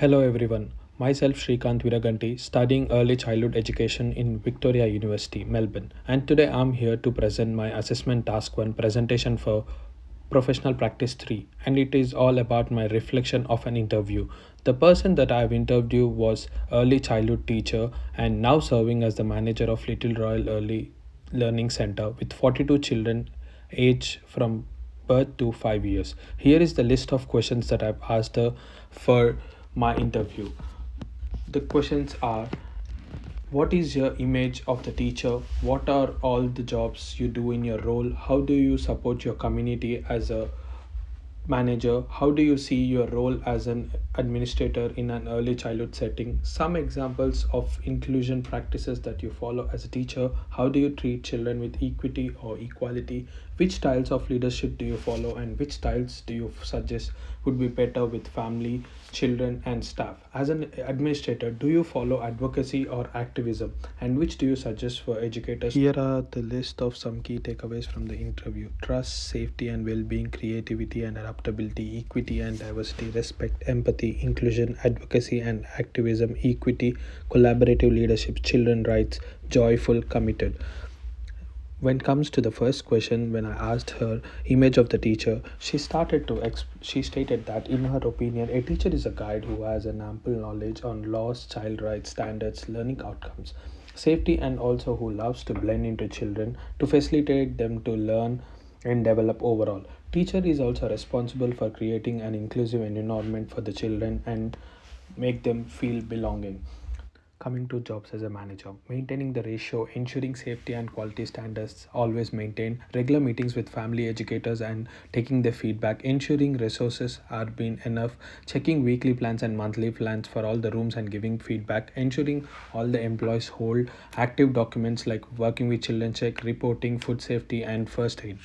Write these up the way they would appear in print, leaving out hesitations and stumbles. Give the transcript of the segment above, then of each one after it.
Hello everyone. Myself Shrikant Viraganti, studying early childhood education in Victoria University, Melbourne. And today I'm here to present my assessment task 1 presentation for professional practice 3, and it is all about my reflection of an interview. The person that I've interviewed was early childhood teacher and now serving as the manager of Little Royal Early Learning Center with 42 children aged from birth to 5 years. Here is the list of questions that I've asked her for my interview. The questions are: what is your image of the teacher? What are all the jobs you do in your role? How do you support your community as a manager? How do you see your role as an administrator in an early childhood setting? Some examples of inclusion practices that you follow as a teacher. How do you treat children with equity or equality? Which styles of leadership do you follow, and which styles do you suggest would be better with family, children, and staff? As an administrator, do you follow advocacy or activism, and which do you suggest for educators? Here are the list of some key takeaways from the interview: trust, safety and well being, creativity and adaptability, equity and diversity, respect, empathy, inclusion, advocacy and activism, equity, collaborative leadership, children rights, joyful, committed. When it comes to the first question, when I asked her image of the teacher, she stated that in her opinion a teacher is a guide who has an ample knowledge on laws, child rights, standards, learning outcomes, safety, and also who loves to blend into children to facilitate them to learn and develop overall. Teacher is also responsible for creating an inclusive environment for the children and make them feel belonging. Coming to jobs as a manager, maintaining the ratio, ensuring safety and quality standards always maintained, regular meetings with family educators and taking their feedback, ensuring resources are being enough, checking weekly plans and monthly plans for all the rooms and giving feedback, ensuring all the employees hold active documents like working with children check, reporting, food safety and first aid.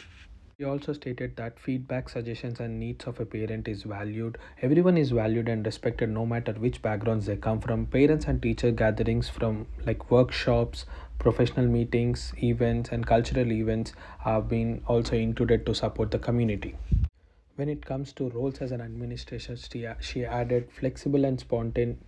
He also stated that feedback, suggestions, and needs of a parent is valued. Everyone is valued and respected no matter which backgrounds they come from. Parents and teacher gatherings from like workshops, professional meetings, events, and cultural events have been also included to support the community. When it comes to roles as an administrator, she added flexible and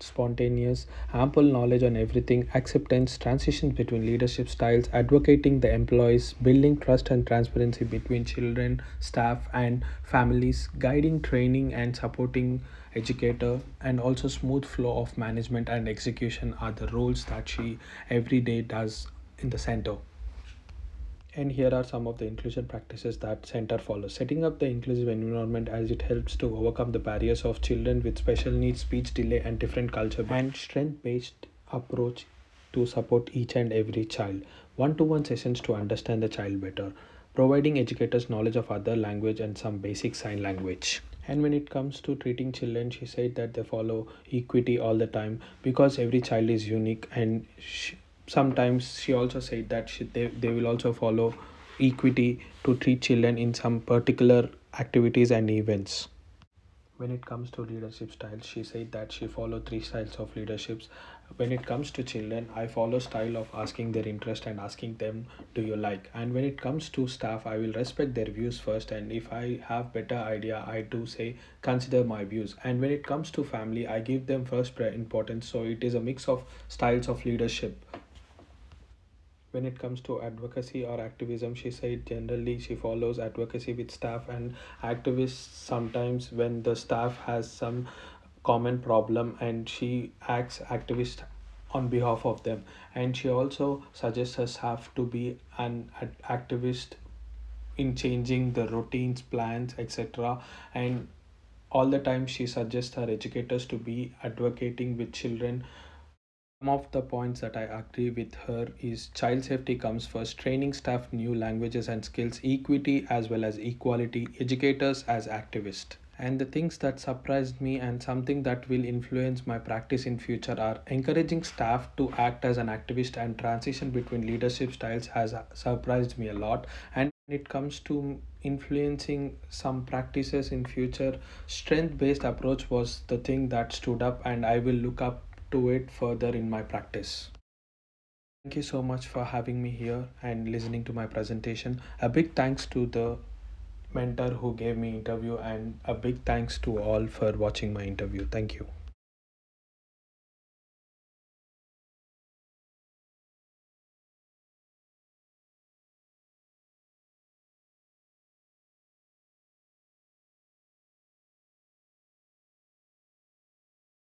spontaneous, ample knowledge on everything, acceptance, transitions between leadership styles, advocating the employees, building trust and transparency between children, staff, and families, guiding, training, and supporting educator, and also smooth flow of management and execution are the roles that she every day does in the center. And here are some of the inclusion practices that center follows: setting up the inclusive environment as it helps to overcome the barriers of children with special needs, speech delay, and different culture, and strength based approach to support each and every child, one-to-one sessions to understand the child better, providing educators knowledge of other language and some basic sign language. And when it comes to treating children, she said that they follow equity all the time because every child is unique, and sometimes she also said that they will also follow equity to treat children in some particular activities and events. When it comes to leadership styles, she said that she follow three styles of leaderships. When it comes to children, I follow style of asking their interest and asking them, do you like? And when it comes to staff, I will respect their views first, and if I have better idea, I do say consider my views. And when it comes to family, I give them first importance, so it is a mix of styles of leadership. When it comes to advocacy or activism, she said generally she follows advocacy with staff and activists sometimes when the staff has some common problem, and she acts activist on behalf of them. And she also suggests her staff to be an activist in changing the routines, plans, etc. And all the time she suggests her educators to be advocating with children. Some of the points that I agree with her is child safety comes first, training staff new languages and skills, equity as well as equality, educators as activists. And the things that surprised me and something that will influence my practice in future are encouraging staff to act as an activist and transition between leadership styles has surprised me a lot. And when it comes to influencing some practices in future, strength based approach was the thing that stood up, and I will look up to it further in my practice. Thank you so much for having me here and listening to my presentation. A big thanks to the mentor who gave me interview, and a big thanks to all for watching my interview. Thank you.